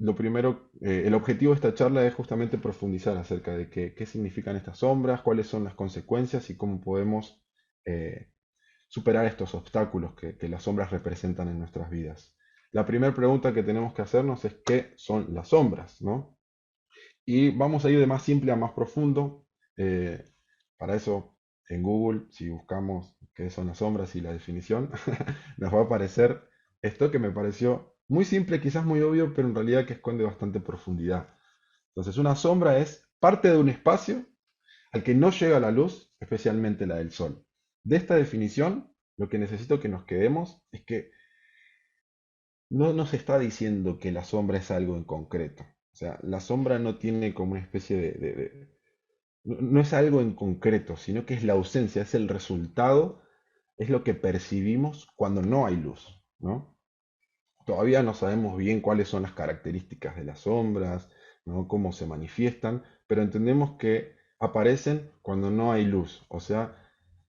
lo primero, el objetivo de esta charla es justamente profundizar acerca de qué significan estas sombras, cuáles son las consecuencias y cómo podemos eh, superar estos obstáculos que las sombras representan en nuestras vidas. La primera pregunta que tenemos que hacernos es qué son las sombras, ¿no? Y vamos a ir de más simple a más profundo. Eh, para eso, en Google, si buscamos qué son las sombras y la definición, nos va a aparecer esto que me pareció muy simple, quizás muy obvio, pero en realidad que esconde bastante profundidad. Entonces, una sombra es parte de un espacio al que no llega la luz, especialmente la del sol. De esta definición, lo que necesito que nos quedemos es que no nos está diciendo que la sombra es algo en concreto. O sea, la sombra no tiene como una especie no es algo en concreto, sino que es la ausencia, es el resultado, es lo que percibimos cuando no hay luz, ¿no? Todavía no sabemos bien cuáles son las características de las sombras, ¿no? Cómo se manifiestan, pero entendemos que aparecen cuando no hay luz, o sea,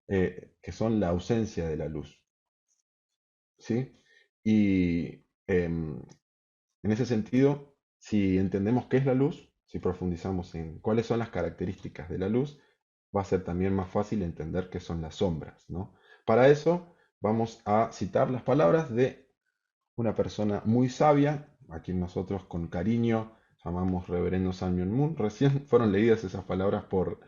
que son la ausencia de la luz, ¿sí? Y en ese sentido, si entendemos qué es la luz, si profundizamos en cuáles son las características de la luz, va a ser también más fácil entender qué son las sombras, ¿no? Para eso vamos a citar las palabras de una persona muy sabia, a quien nosotros con cariño llamamos Reverendo Sun Myung Moon. Recién fueron leídas esas palabras por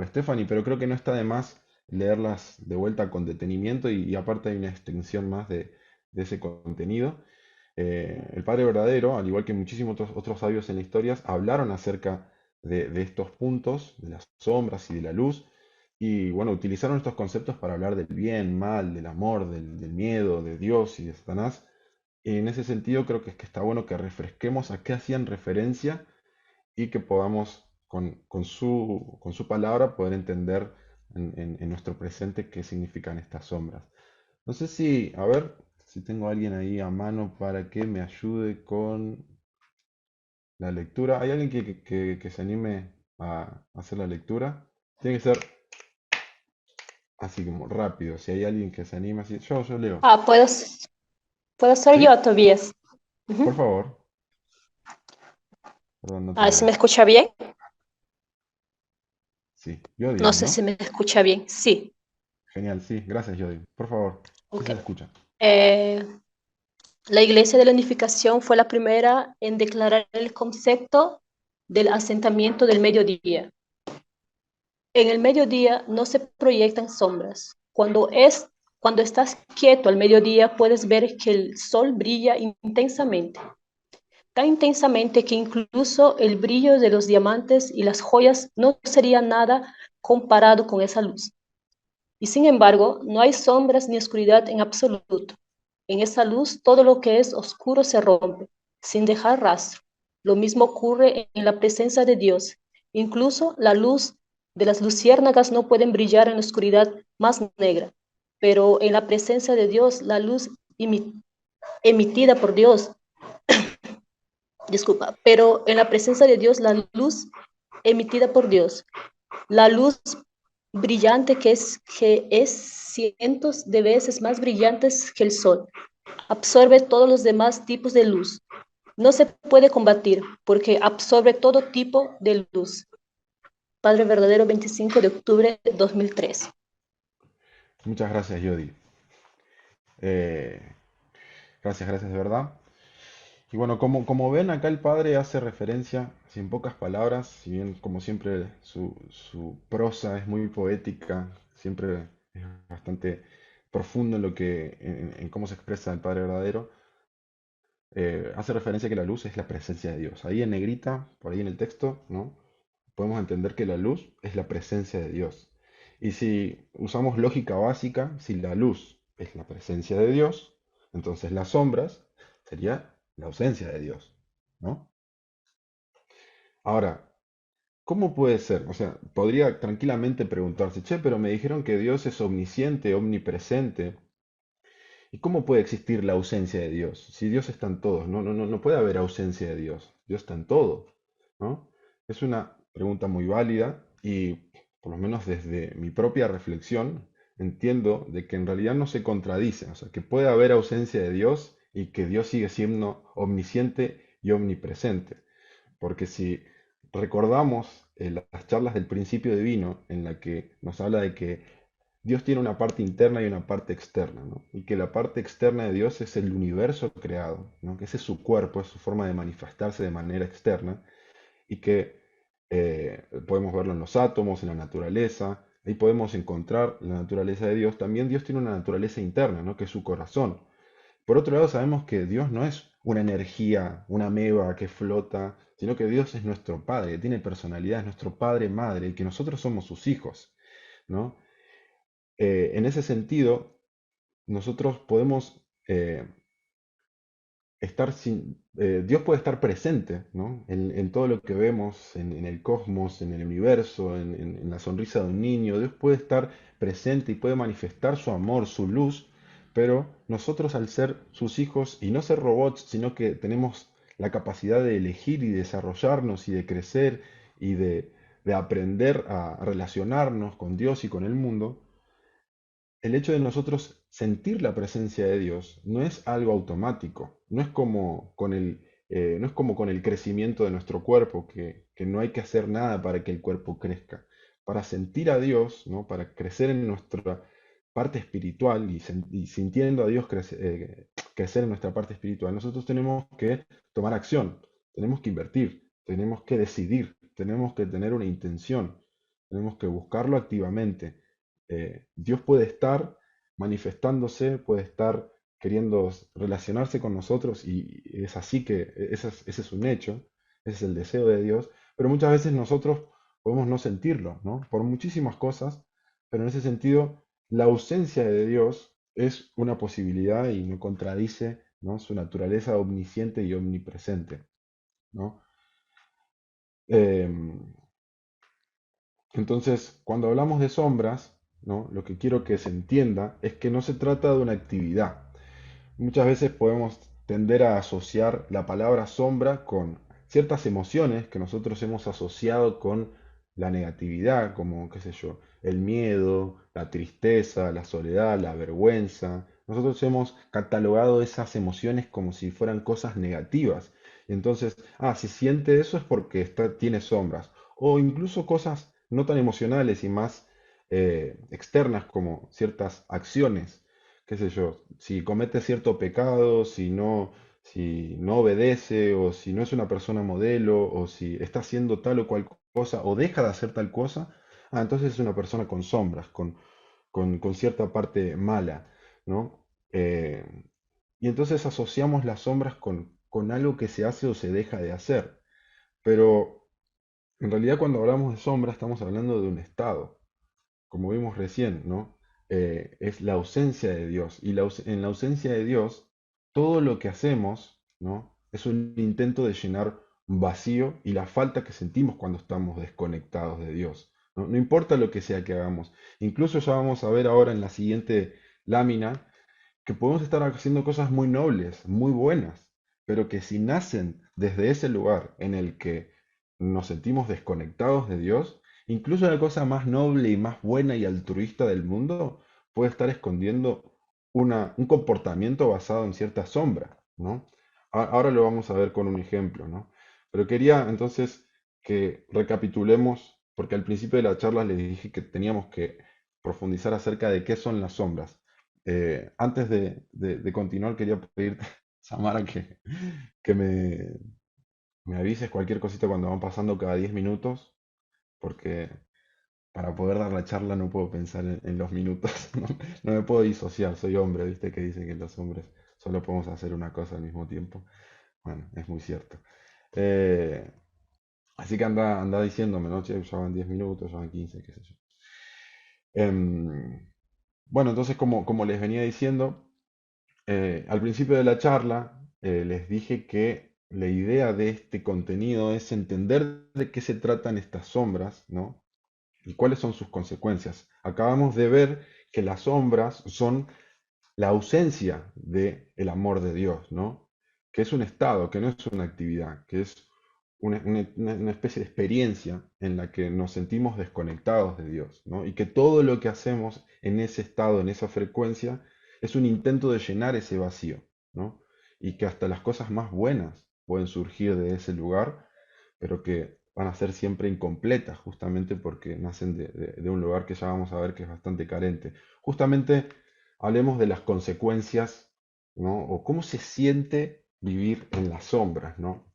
Stephanie, pero creo que no está de más leerlas de vuelta con detenimiento y aparte hay una extensión más de ese contenido. El Padre Verdadero, al igual que muchísimos otros sabios en la historia, hablaron acerca de estos puntos, de las sombras y de la luz, y bueno, utilizaron estos conceptos para hablar del bien, mal, del amor, del miedo, de Dios y de Satanás. Y en ese sentido creo que es que está bueno que refresquemos a qué hacían referencia y que podamos con su palabra poder entender en nuestro presente qué significan estas sombras. No sé si, a ver, si tengo a alguien ahí a mano para que me ayude con la lectura. ¿Hay alguien que se anime a hacer la lectura? Tiene que ser así como rápido. Si hay alguien que se anima así, yo leo. Ah, puedo ser ¿Sí? yo, Tobias. Por Ujú. favor. Perdón, no te Ah, ¿se veo. me escucha bien? Sí, Yodi No es, sé ¿no? si me escucha bien. Sí, Genial, sí, gracias, Yodi. Por favor, sí ok. se escucha. Eh, la Iglesia de la Unificación fue la primera en declarar el concepto del asentamiento del mediodía. En el mediodía no se proyectan sombras. Cuando estás quieto al mediodía puedes ver que el sol brilla intensamente, tan intensamente que incluso el brillo de los diamantes y las joyas no sería nada comparado con esa luz. Y sin embargo, no hay sombras ni oscuridad en absoluto. En esa luz todo lo que es oscuro se rompe, sin dejar rastro. Lo mismo ocurre en la presencia de Dios. Incluso la luz de las luciérnagas no pueden brillar en la oscuridad más negra, pero en la presencia de Dios, la luz emitida por Dios, disculpa, pero en la presencia de Dios, la luz emitida por Dios, la luz brillante que es cientos de veces más brillante que el sol, absorbe todos los demás tipos de luz. No se puede combatir porque absorbe todo tipo de luz. Padre Verdadero, 25 de octubre de 2003. Muchas gracias, Yodi. Eh, gracias de verdad. Y bueno, como ven, acá el padre hace referencia, sin pocas palabras, si bien como siempre su prosa es muy poética, siempre es bastante profundo en en cómo se expresa el Padre verdadero, hace referencia a que la luz es la presencia de Dios. Ahí en negrita, por ahí en el texto, ¿no? Podemos entender que la luz es la presencia de Dios. Y si usamos lógica básica, si la luz es la presencia de Dios, entonces las sombras sería la ausencia de Dios, ¿no? Ahora, ¿cómo puede ser? O sea, podría tranquilamente preguntarse, che, pero me dijeron que Dios es omnisciente, omnipresente. ¿Y cómo puede existir la ausencia de Dios? Si Dios está en todos, no puede haber ausencia de Dios. Dios está en todo, ¿no? Es una pregunta muy válida y por lo menos desde mi propia reflexión entiendo de que en realidad no se contradice, o sea, que puede haber ausencia de Dios y que Dios sigue siendo omnisciente y omnipresente. Porque si recordamos las charlas del principio divino, en la que nos habla de que Dios tiene una parte interna y una parte externa, ¿no? Y que la parte externa de Dios es el universo creado, ¿no? Que ese es su cuerpo, es su forma de manifestarse de manera externa, y que podemos verlo en los átomos, en la naturaleza, ahí podemos encontrar la naturaleza de Dios. También Dios tiene una naturaleza interna, ¿no? Que es su corazón. Por otro lado, sabemos que Dios no es una energía, una ameba que flota, sino que Dios es nuestro Padre, que tiene personalidad, es nuestro Padre, Madre, y que nosotros somos sus hijos, ¿no? En ese sentido, nosotros podemos Dios puede estar presente, ¿no? En todo lo que vemos, en el cosmos, en el universo, en la sonrisa de un niño. Dios puede estar presente y puede manifestar su amor, su luz, pero nosotros al ser sus hijos y no ser robots, sino que tenemos la capacidad de elegir y desarrollarnos y de crecer y de aprender a relacionarnos con Dios y con el mundo, el hecho de nosotros sentir la presencia de Dios no es algo automático, no es como con el crecimiento de nuestro cuerpo, que no hay que hacer nada para que el cuerpo crezca. Para sentir a Dios, ¿no? Para crecer en nuestra parte espiritual y sintiendo a Dios crecer en nuestra parte espiritual, nosotros tenemos que tomar acción, tenemos que invertir, tenemos que decidir, tenemos que tener una intención, tenemos que buscarlo activamente. Dios puede estar manifestándose, puede estar queriendo relacionarse con nosotros y es así que ese es un hecho, ese es el deseo de Dios, pero muchas veces nosotros podemos no sentirlo, ¿no? Por muchísimas cosas, pero en ese sentido la ausencia de Dios es una posibilidad y no contradice, ¿no? Su naturaleza omnisciente y omnipresente, ¿no? Em, entonces, cuando hablamos de sombras, ¿no? Lo que quiero que se entienda es que no se trata de una actividad. Muchas veces podemos tender a asociar la palabra sombra con ciertas emociones que nosotros hemos asociado con la negatividad, como, qué sé yo, el miedo, la tristeza, la soledad, la vergüenza. Nosotros hemos catalogado esas emociones como si fueran cosas negativas. Entonces, si siente eso es porque tiene sombras. O incluso cosas no tan emocionales y más externas como ciertas acciones, qué sé yo, si comete cierto pecado, si no obedece, o si no es una persona modelo, o si está haciendo tal o cual cosa, o deja de hacer tal cosa, entonces es una persona con sombras, con cierta parte mala, ¿no? Eh, y entonces asociamos las sombras con algo que se hace o se deja de hacer. Pero en realidad cuando hablamos de sombra estamos hablando de un estado como vimos recién, ¿no? Es la ausencia de Dios. Y en la ausencia de Dios, todo lo que hacemos, ¿no? Es un intento de llenar un vacío y la falta que sentimos cuando estamos desconectados de Dios, ¿no? No importa lo que sea que hagamos. Incluso ya vamos a ver ahora en la siguiente lámina que podemos estar haciendo cosas muy nobles, muy buenas, pero que si nacen desde ese lugar en el que nos sentimos desconectados de Dios, incluso la cosa más noble y más buena y altruista del mundo puede estar escondiendo un comportamiento basado en cierta sombra, ¿no? Ahora lo vamos a ver con un ejemplo, ¿no? Pero quería entonces que recapitulemos, porque al principio de la charla les dije que teníamos que profundizar acerca de qué son las sombras. Antes de continuar, quería pedirte, Samara, que me avises cualquier cosita cuando van pasando cada 10 minutos, porque para poder dar la charla no puedo pensar en los minutos, no, no me puedo disociar, soy hombre, ¿viste? Que dicen que los hombres solo podemos hacer una cosa al mismo tiempo. Bueno, es muy cierto. Eh, Así que anda diciéndome, ¿no? Che, ya van 10 minutos, ya van 15, qué sé yo. Em, bueno, entonces, como les venía diciendo, al principio de la charla les dije que la idea de este contenido es entender de qué se tratan estas sombras, ¿no? Y cuáles son sus consecuencias. Acabamos de ver que las sombras son la ausencia del amor de Dios, ¿no? Que es un estado, que no es una actividad, que es una especie de experiencia en la que nos sentimos desconectados de Dios, ¿no? Y que todo lo que hacemos en ese estado, en esa frecuencia, es un intento de llenar ese vacío, ¿no? Y que hasta las cosas más buenas pueden surgir de ese lugar, pero que van a ser siempre incompletas, justamente porque nacen de un lugar que ya vamos a ver que es bastante carente. Justamente hablemos de las consecuencias, ¿no? O cómo se siente vivir en las sombras, ¿no?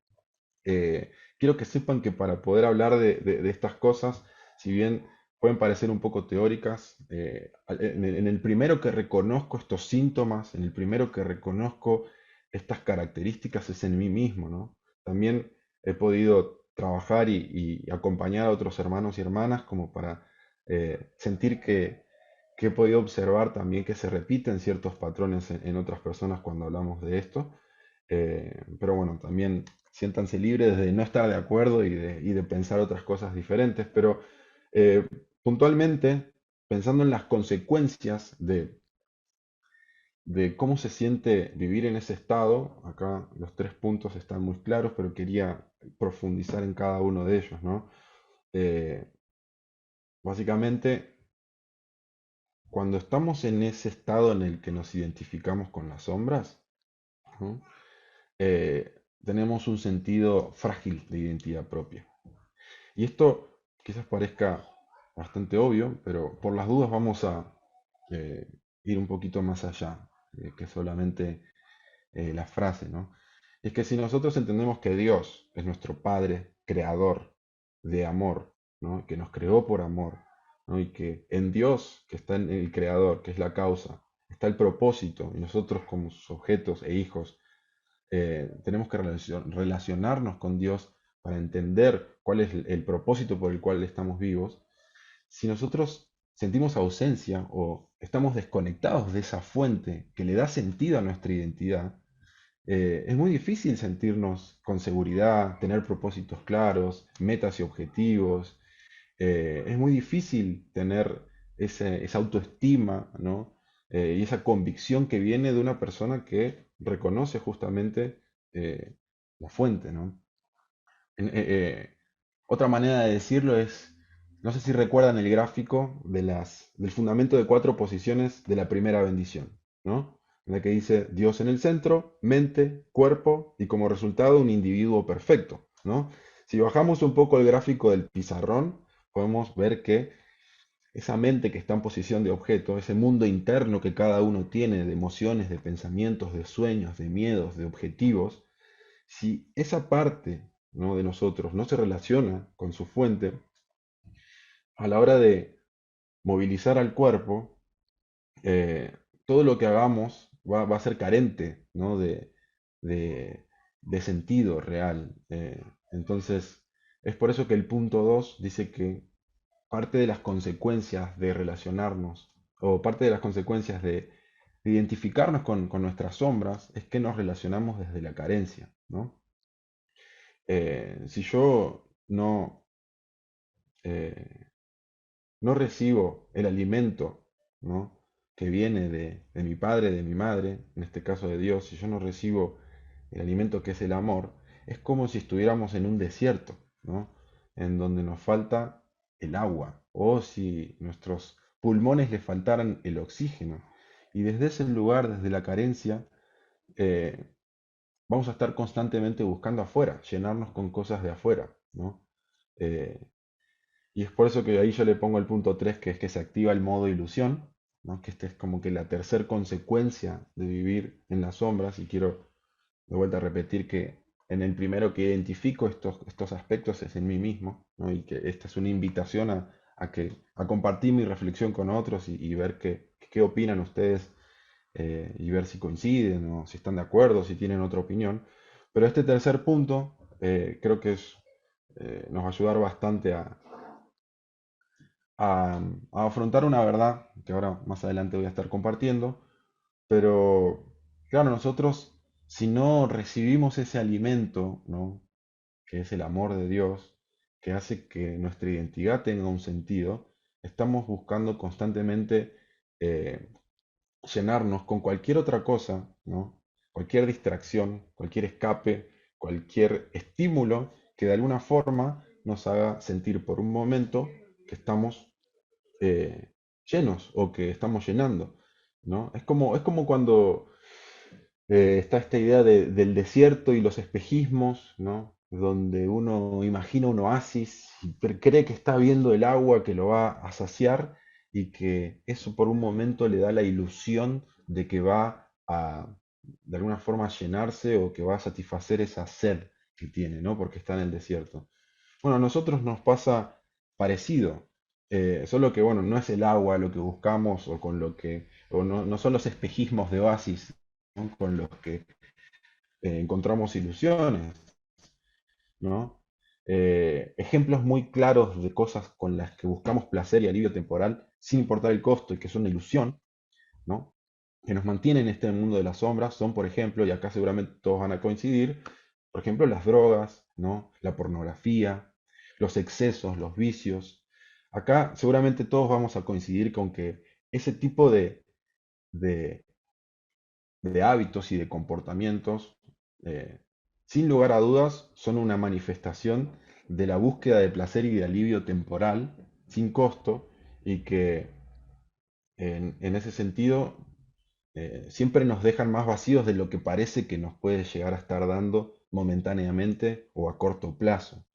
Quiero que sepan que para poder hablar de estas cosas, si bien pueden parecer un poco teóricas, en el primero que reconozco estos síntomas, en el primero que reconozco estas características es en mí mismo, ¿no? También he podido trabajar y acompañar a otros hermanos y hermanas como para sentir que he podido observar también que se repiten ciertos patrones en otras personas cuando hablamos de esto. Pero bueno, también siéntanse libres de no estar de acuerdo y de pensar otras cosas diferentes, pero eh, puntualmente, pensando en las consecuencias de cómo se siente vivir en ese estado, acá los tres puntos están muy claros, pero quería profundizar en cada uno de ellos, ¿no? Eh, Básicamente, cuando estamos en ese estado en el que nos identificamos con las sombras, ¿no? Tenemos un sentido frágil de identidad propia. Y esto quizás parezca bastante obvio, pero por las dudas vamos a eh, ir un poquito más allá que solamente la frase, ¿no? Es que si nosotros entendemos que Dios es nuestro Padre, creador de amor, ¿no? Que nos creó por amor, ¿no? Y que en Dios, que está en el creador, que es la causa, está el propósito, y nosotros como sus objetos e hijos tenemos que relacionarnos con Dios para entender cuál es el propósito por el cual estamos vivos. Si nosotros sentimos ausencia o estamos desconectados de esa fuente que le da sentido a nuestra identidad, es muy difícil sentirnos con seguridad, tener propósitos claros, metas y objetivos. Es muy difícil tener esa autoestima, ¿no? Y esa convicción que viene de una persona que reconoce justamente eh, la fuente, ¿no? Otra manera de decirlo es, no sé si recuerdan el gráfico del fundamento de cuatro posiciones de la primera bendición, ¿no? En la que dice Dios en el centro, mente, cuerpo y como resultado un individuo perfecto, ¿no? Si bajamos un poco el gráfico del pizarrón, podemos ver que esa mente que está en posición de objeto, ese mundo interno que cada uno tiene de emociones, de pensamientos, de sueños, de miedos, de objetivos, si esa parte, ¿no? de nosotros no se relaciona con su fuente, a la hora de movilizar al cuerpo, eh, todo lo que hagamos va a ser carente, ¿no? de- de sentido real. Entonces, es por eso que el punto 2 dice que parte de las consecuencias de relacionarnos, o parte de las consecuencias de identificarnos con nuestras sombras, es que nos relacionamos desde la carencia, ¿no? Si yo eh, no recibo el alimento, ¿no? que viene de mi padre, de mi madre, en este caso de Dios, si yo no recibo el alimento que es el amor, es como si estuviéramos en un desierto, ¿no? En donde nos falta el agua, o si nuestros pulmones le faltaran el oxígeno. Y desde ese lugar, desde la carencia, eh, vamos a estar constantemente buscando afuera, llenarnos con cosas de afuera, ¿no? Eh, y es por eso que ahí yo le pongo el punto 3 que es que se activa el modo ilusión, ¿no? Que este es como que la tercer consecuencia de vivir en las sombras. Y quiero de vuelta a repetir que en el primero que identifico estos aspectos es en mí mismo, ¿no? Y que esta es una invitación a compartir mi reflexión con otros y ver qué opinan ustedes y ver si coinciden o si están de acuerdo, si tienen otra opinión. Pero este tercer punto creo que nos va a ayudar bastante a afrontar una verdad que ahora más adelante voy a estar compartiendo, pero claro, nosotros si no recibimos ese alimento, ¿no? que es el amor de Dios, que hace que nuestra identidad tenga un sentido, estamos buscando constantemente eh, llenarnos con cualquier otra cosa, ¿no? Cualquier distracción, cualquier escape, cualquier estímulo que de alguna forma nos haga sentir por un momento que estamos llenos o que estamos llenando, ¿no? Es como cuando Está esta idea del desierto y los espejismos, ¿no? Donde uno imagina un oasis y cree que está viendo el agua que lo va a saciar y que eso por un momento le da la ilusión de que va a, de alguna forma, llenarse o que va a satisfacer esa sed que tiene, ¿no? Porque está en el desierto. Bueno, a nosotros nos pasa parecido, solo que, bueno, no es el agua lo que buscamos o con lo que, o no son los espejismos de oasis, ¿no? Con los que encontramos ilusiones, ¿no? Ejemplos muy claros de cosas con las que buscamos placer y alivio temporal sin importar el costo y que son una ilusión, ¿no? Que nos mantienen en este mundo de las sombras son, por ejemplo, y acá seguramente todos van a coincidir, por ejemplo, las drogas, ¿no? La pornografía, los excesos, los vicios. Acá seguramente todos vamos a coincidir con que ese tipo de, de hábitos y de comportamientos, eh, sin lugar a dudas, son una manifestación de la búsqueda de placer y de alivio temporal, sin costo, y que en ese sentido siempre nos dejan más vacíos de lo que parece que nos puede llegar a estar dando momentáneamente o a corto plazo,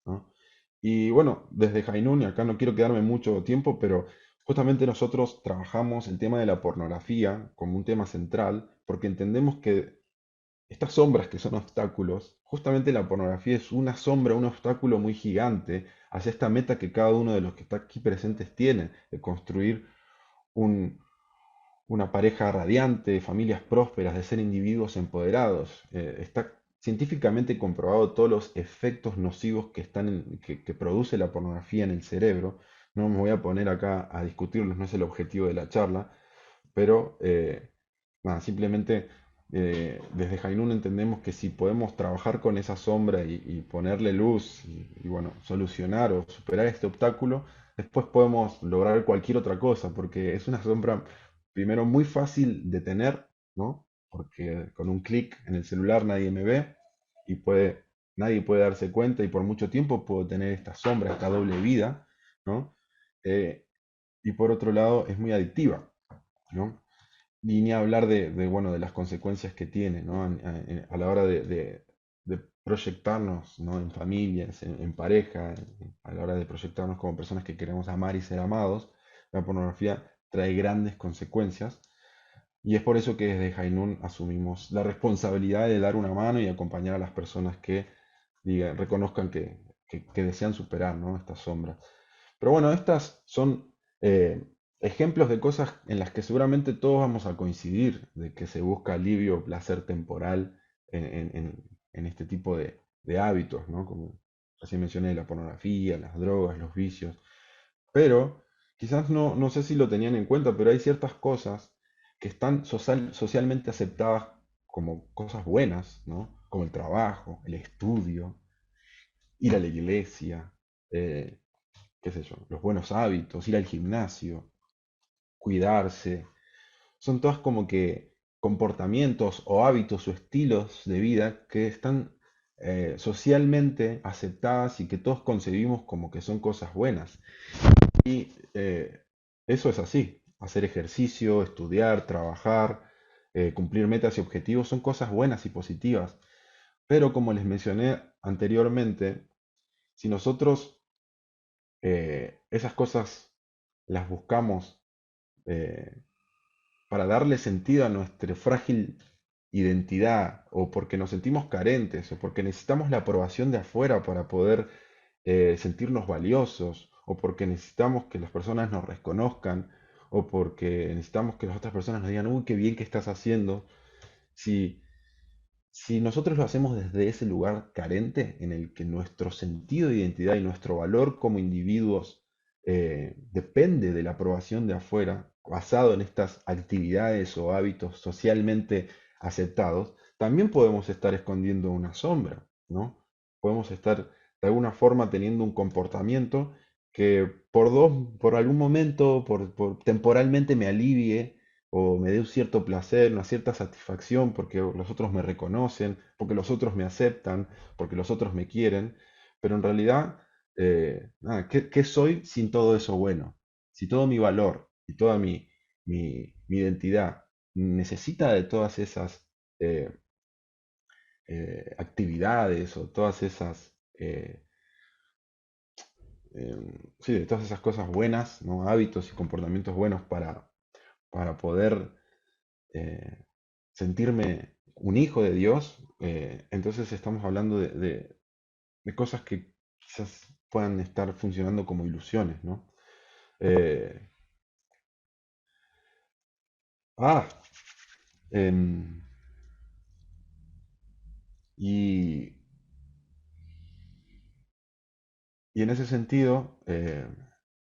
¿no? Y bueno, desde Jainun, y acá no quiero quedarme mucho tiempo, pero justamente nosotros trabajamos el tema de la pornografía como un tema central, porque entendemos que estas sombras que son obstáculos, justamente la pornografía es una sombra, un obstáculo muy gigante hacia esta meta que cada uno de los que está aquí presentes tiene, de construir un, una pareja radiante, familias prósperas, de ser individuos empoderados. Está científicamente comprobado todos los efectos nocivos que, que produce la pornografía en el cerebro. No me voy a poner acá a discutirlos, no es el objetivo de la charla, pero nada, simplemente desde Jainun entendemos que si podemos trabajar con esa sombra y ponerle luz y, bueno, solucionar o superar este obstáculo, después podemos lograr cualquier otra cosa, porque es una sombra primero muy fácil de tener, ¿no? Porque con un clic en el celular nadie me ve y nadie puede darse cuenta y por mucho tiempo puedo tener esta sombra, esta doble vida, ¿no? Eh, y por otro lado es muy adictiva, ¿no? Y ni hablar bueno, de las consecuencias que tiene, ¿no? A la hora de proyectarnos, ¿no? En familias, en pareja, a la hora de proyectarnos como personas que queremos amar y ser amados, la pornografía trae grandes consecuencias. Y es por eso que desde Jainun asumimos la responsabilidad de dar una mano y acompañar a las personas que reconozcan que desean superar, ¿no? Estas sombras. Pero bueno, estas son ejemplos de cosas en las que seguramente todos vamos a coincidir, de que se busca alivio o placer temporal en este tipo de hábitos, ¿no? Como así mencioné, la pornografía, las drogas, los vicios. Pero quizás no sé si lo tenían en cuenta, pero hay ciertas cosas que están socialmente aceptadas como cosas buenas, ¿no? Como el trabajo, el estudio, ir a la iglesia, eh, qué sé yo, los buenos hábitos, ir al gimnasio, cuidarse. Son todas como que comportamientos o hábitos o estilos de vida que están socialmente aceptadas y que todos concebimos como que son cosas buenas. Y eso es así. Hacer ejercicio, estudiar, trabajar, cumplir metas y objetivos son cosas buenas y positivas. Pero como les mencioné anteriormente, si nosotros esas cosas las buscamos eh, para darle sentido a nuestra frágil identidad, o porque nos sentimos carentes, o porque necesitamos la aprobación de afuera para poder sentirnos valiosos, o porque necesitamos que las personas nos reconozcan, o porque necesitamos que las otras personas nos digan, uy, qué bien que estás haciendo. Si, si nosotros lo hacemos desde ese lugar carente en el que nuestro sentido de identidad y nuestro valor como individuos depende de la aprobación de afuera, basado en estas actividades o hábitos socialmente aceptados, también podemos estar escondiendo una sombra, ¿no? Podemos estar de alguna forma teniendo un comportamiento que por algún momento, temporalmente me alivie o me dé un cierto placer, una cierta satisfacción porque los otros me reconocen, porque los otros me aceptan, porque los otros me quieren, pero en realidad, nada, ¿qué soy sin todo eso bueno? Si todo mi valor y toda mi identidad necesita de todas esas eh, actividades o todas esas, sí, de todas esas cosas buenas, ¿no? Hábitos y comportamientos buenos para poder eh, sentirme un hijo de Dios, entonces estamos hablando de cosas que quizás puedan estar funcionando como ilusiones, ¿no? Eh, ah, em, y, y en ese sentido,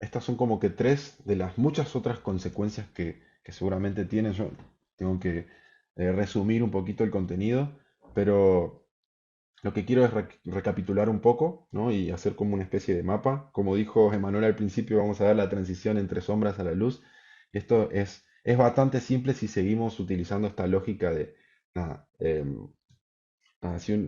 estas son como que tres de las muchas otras consecuencias que seguramente tiene. Yo tengo que resumir un poquito el contenido, pero lo que quiero es recapitular un poco, ¿no? Y hacer como una especie de mapa. Como dijo Emanuel al principio, vamos a ver la transición entre sombras a la luz. Esto es bastante simple si seguimos utilizando esta lógica de, nada,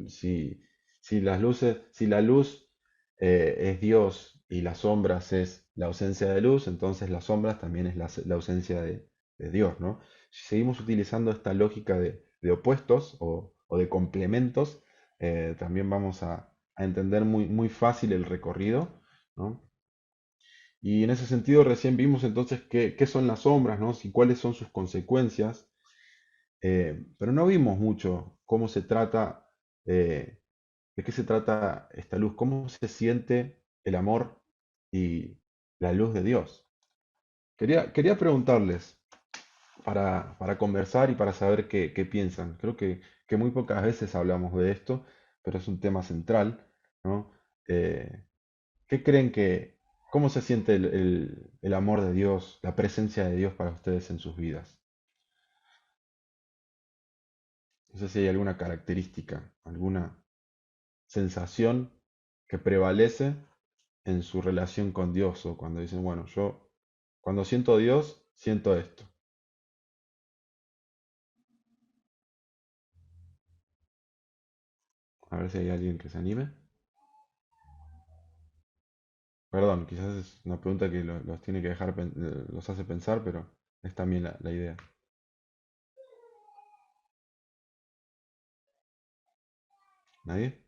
si las luces, si la luz es Dios y las sombras es la ausencia de luz, entonces las sombras también es la ausencia de Dios, ¿no? Si seguimos utilizando esta lógica de opuestos o de complementos, también vamos a entender muy fácil el recorrido, ¿no? Y en ese sentido recién vimos entonces qué son las sombras, ¿no? Y cuáles son sus consecuencias, pero no vimos mucho cómo se trata, de qué se trata esta luz, cómo se siente el amor y la luz de Dios. Quería preguntarles para conversar y para saber qué piensan. Creo que muy pocas veces hablamos de esto, pero es un tema central, ¿no? Eh, ¿Qué creen cómo se siente el amor de Dios, la presencia de Dios para ustedes en sus vidas? No sé si hay alguna característica, alguna sensación que prevalece en su relación con Dios o cuando dicen, bueno, yo cuando siento a Dios, siento esto. A ver si hay alguien que se anime. Perdón, quizás es una pregunta que los tiene que dejar, los hace pensar, pero es también la idea. ¿Nadie?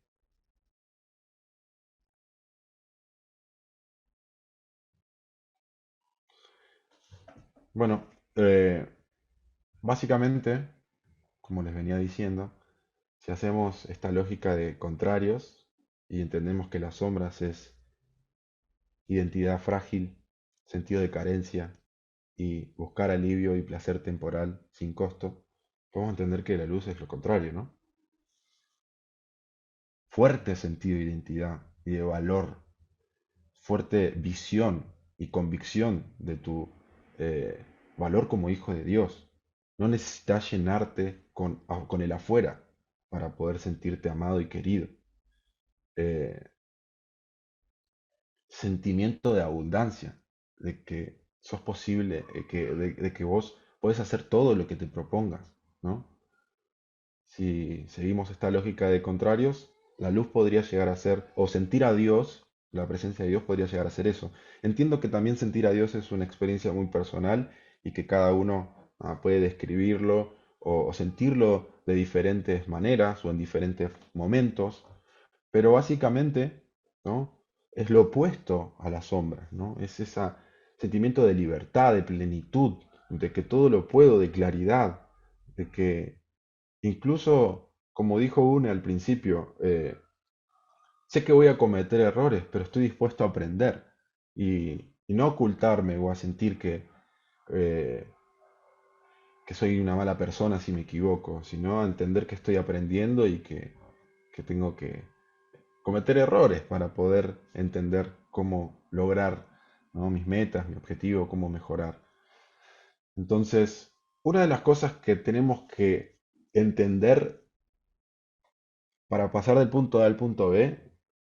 Bueno, básicamente, como les venía diciendo, si hacemos esta lógica de contrarios y entendemos que las sombras es identidad frágil, sentido de carencia y buscar alivio y placer temporal sin costo, podemos entender que la luz es lo contrario, ¿no? Fuerte sentido de identidad y de valor, fuerte visión y convicción de tu valor como hijo de Dios. No necesitas llenarte con el afuera para poder sentirte amado y querido. Eh, Sentimiento de abundancia, de que sos posible, de que vos podés hacer todo lo que te propongas, ¿no? Si seguimos esta lógica de contrarios, la luz podría llegar a ser, o sentir a Dios, la presencia de Dios podría llegar a ser eso. Entiendo que también sentir a Dios es una experiencia muy personal y que cada uno puede describirlo o sentirlo de diferentes maneras o en diferentes momentos, pero básicamente, ¿no? Es lo opuesto a la sombra, ¿no? Es ese sentimiento de libertad, de plenitud, de que todo lo puedo, de claridad, de que incluso, como dijo Une al principio, sé que voy a cometer errores, pero estoy dispuesto a aprender y no ocultarme o a sentir eh, que soy una mala persona si me equivoco, sino a entender que estoy aprendiendo y que tengo que cometer errores para poder entender cómo lograr, ¿no? Mis metas, mi objetivo, cómo mejorar. Entonces, una de las cosas que tenemos que entender para pasar del punto A al punto B,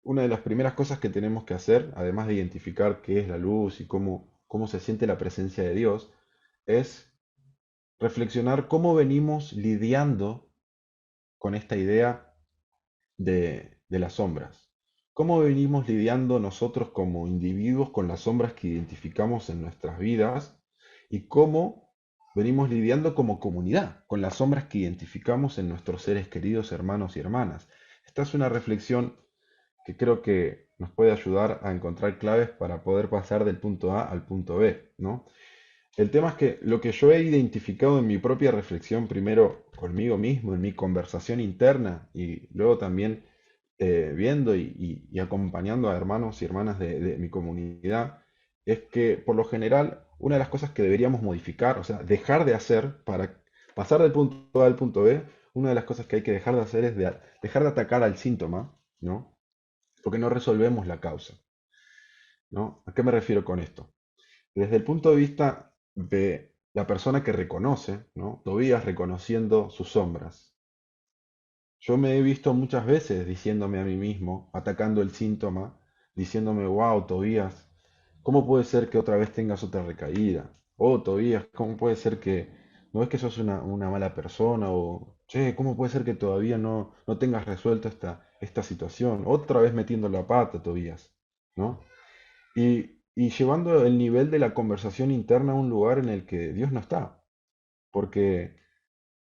una de las primeras cosas que tenemos que hacer, además de identificar qué es la luz y cómo se siente la presencia de Dios, es reflexionar cómo venimos lidiando con esta idea de las sombras. ¿Cómo venimos lidiando nosotros como individuos con las sombras que identificamos en nuestras vidas? Y cómo venimos lidiando como comunidad con las sombras que identificamos en nuestros seres queridos, hermanos y hermanas. Esta es una reflexión que creo que nos puede ayudar a encontrar claves para poder pasar del punto A al punto B, ¿no? El tema es que lo que yo he identificado en mi propia reflexión, primero conmigo mismo, en mi conversación interna y luego también viendo y acompañando a hermanos y hermanas de mi comunidad, es que por lo general una de las cosas que deberíamos modificar, o sea, dejar de hacer para pasar del punto A al punto B, una de las cosas que hay que dejar de hacer es dejar de atacar al síntoma, ¿no? Porque no resolvemos la causa, ¿no? ¿A qué me refiero con esto? Desde el punto de vista de la persona que reconoce, ¿no? Tobías reconociendo sus sombras. Yo me he visto muchas veces diciéndome a mí mismo, atacando el síntoma, diciéndome, wow, Tobías, ¿cómo puede ser que otra vez tengas otra recaída? Oh, Tobías, ¿cómo puede ser que no es que sos una mala persona? O, che, ¿cómo puede ser que todavía no tengas resuelto esta situación? Otra vez metiendo la pata, Tobías, ¿no? Y llevando el nivel de la conversación interna a un lugar en el que Dios no está, porque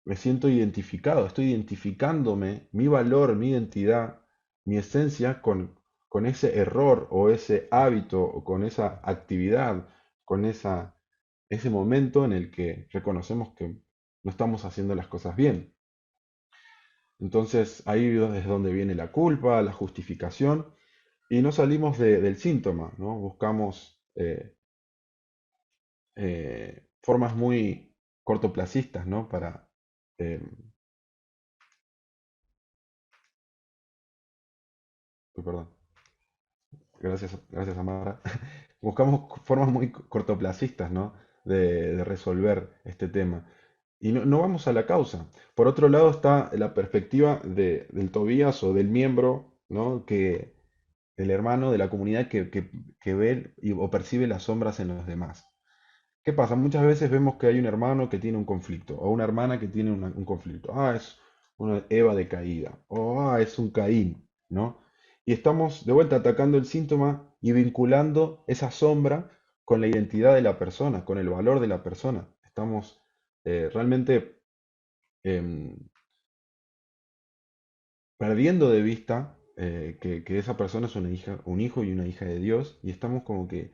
me siento identificado, estoy identificándome, mi valor, mi identidad, mi esencia con ese error o ese hábito o con esa actividad, con ese momento en el que reconocemos que no estamos haciendo las cosas bien. Entonces ahí es donde viene la culpa, la justificación y no salimos del síntoma, ¿no? Buscamos formas muy cortoplacistas, ¿no? Eh, perdón, gracias Amara. Buscamos formas muy cortoplacistas, ¿no? De resolver este tema. Y no vamos a la causa. Por otro lado está la perspectiva del Tobías o del miembro, ¿no? El hermano de la comunidad que ve o percibe las sombras en los demás. ¿Qué pasa? Muchas veces vemos que hay un hermano que tiene un conflicto, o una hermana que tiene un conflicto. Ah, es una Eva decaída, o es un Caín, ¿no? Y estamos de vuelta atacando el síntoma y vinculando esa sombra con la identidad de la persona, con el valor de la persona. Estamos realmente em, perdiendo de vista que esa persona es una hija, un hijo y una hija de Dios, y estamos como que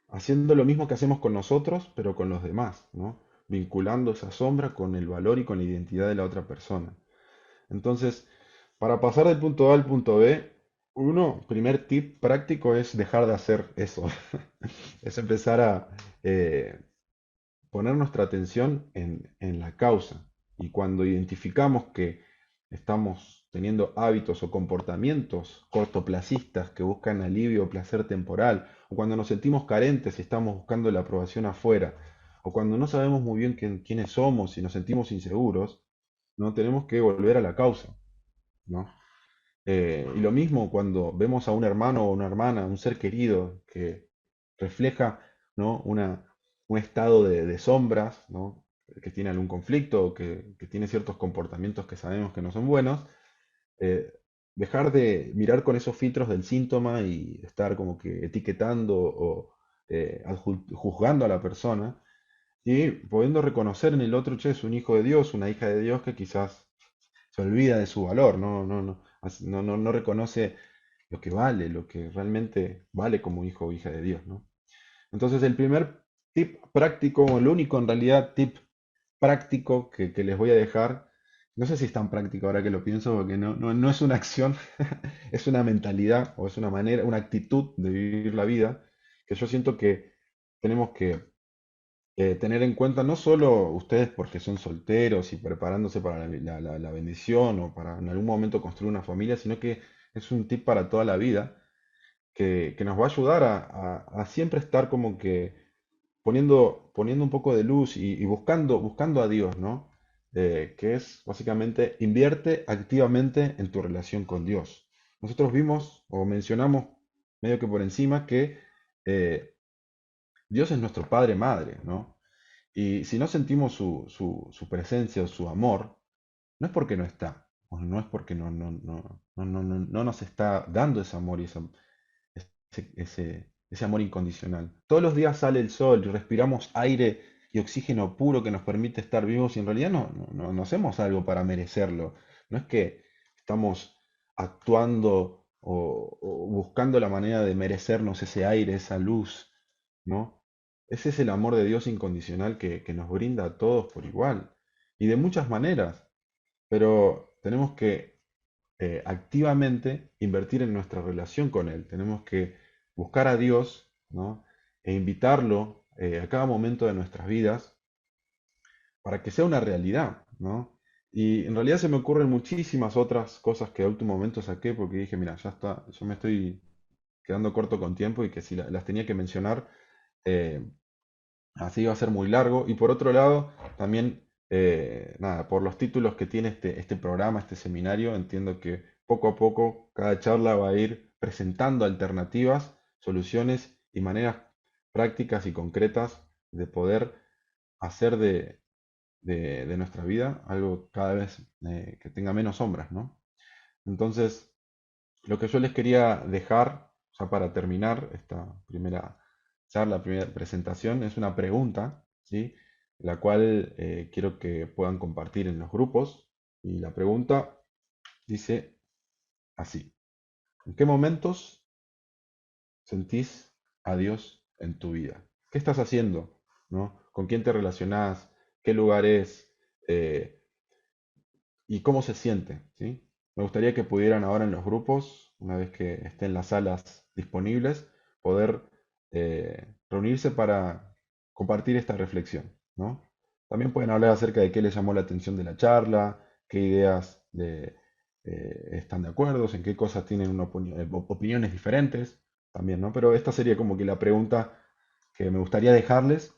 haciendo lo mismo que hacemos con nosotros, pero con los demás, ¿no? Vinculando esa sombra con el valor y con la identidad de la otra persona. Entonces, para pasar del punto A al punto B, primer tip práctico es dejar de hacer eso. Es empezar a poner nuestra atención en la causa. Y cuando identificamos que estamos teniendo hábitos o comportamientos cortoplacistas que buscan alivio o placer temporal, o cuando nos sentimos carentes y estamos buscando la aprobación afuera, o cuando no sabemos muy bien quiénes somos y nos sentimos inseguros, no tenemos que volver a la causa, ¿no? Y lo mismo cuando vemos a un hermano o una hermana, un ser querido que refleja, ¿no? Un estado de sombras, ¿no? Que tiene algún conflicto o que tiene ciertos comportamientos que sabemos que no son buenos, eh, dejar de mirar con esos filtros del síntoma y estar como que etiquetando o juzgando a la persona y pudiendo reconocer en el otro, che, es un hijo de Dios, una hija de Dios que quizás se olvida de su valor, no reconoce lo que vale, lo que realmente vale como hijo o hija de Dios, ¿no? Entonces el primer tip práctico, o el único en realidad tip práctico que les voy a dejar, no sé si es tan práctico ahora que lo pienso, porque no es una acción, es una mentalidad o es una manera, una actitud de vivir la vida, que yo siento que tenemos que tener en cuenta no solo ustedes porque son solteros y preparándose para la bendición o para en algún momento construir una familia, sino que es un tip para toda la vida que nos va a ayudar a siempre estar como que poniendo un poco de luz y buscando a Dios, ¿no? Que es básicamente invierte activamente en tu relación con Dios. Nosotros vimos o mencionamos medio que por encima que eh, Dios es nuestro Padre Madre, ¿no? Y si no sentimos su presencia o su amor, no es porque no está, o no es porque no nos está dando ese amor y ese amor incondicional. Todos los días sale el sol y respiramos aire y oxígeno puro que nos permite estar vivos y en realidad no hacemos algo para merecerlo. No es que estamos actuando o buscando la manera de merecernos ese aire, esa luz, ¿no? Ese es el amor de Dios incondicional que nos brinda a todos por igual y de muchas maneras, pero tenemos que activamente invertir en nuestra relación con Él. Tenemos que buscar a Dios, ¿no? E invitarlo a cada momento de nuestras vidas para que sea una realidad, ¿no? Y en realidad se me ocurren muchísimas otras cosas que a último momento saqué porque dije, mira, ya está, yo me estoy quedando corto con tiempo y que si las tenía que mencionar, eh, así iba a ser muy largo. Y por otro lado, también, nada, por los títulos que tiene este programa, este seminario, entiendo que poco a poco cada charla va a ir presentando alternativas, soluciones y maneras prácticas y concretas de poder hacer de nuestra vida algo cada vez que tenga menos sombras, ¿no? Entonces, lo que yo les quería dejar, ya para terminar esta primera charla, primera presentación, es una pregunta, ¿sí? La cual quiero que puedan compartir en los grupos. Y la pregunta dice así: ¿en qué momentos sentís a Dios en tu vida? ¿Qué estás haciendo? ¿No? ¿Con quién te relacionás? ¿Qué lugar es? Eh, ¿Y cómo se siente? ¿Sí? Me gustaría que pudieran ahora en los grupos, una vez que estén las salas disponibles, poder reunirse para compartir esta reflexión, ¿no? También pueden hablar acerca de qué les llamó la atención de la charla, qué ideas están de acuerdo, en qué cosas tienen opiniones diferentes, también, ¿no? Pero esta sería como que la pregunta que me gustaría dejarles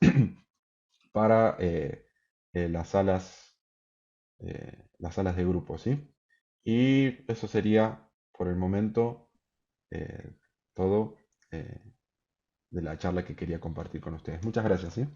para las salas de grupo, ¿sí? Y eso sería por el momento todo de la charla que quería compartir con ustedes. Muchas gracias, ¿sí?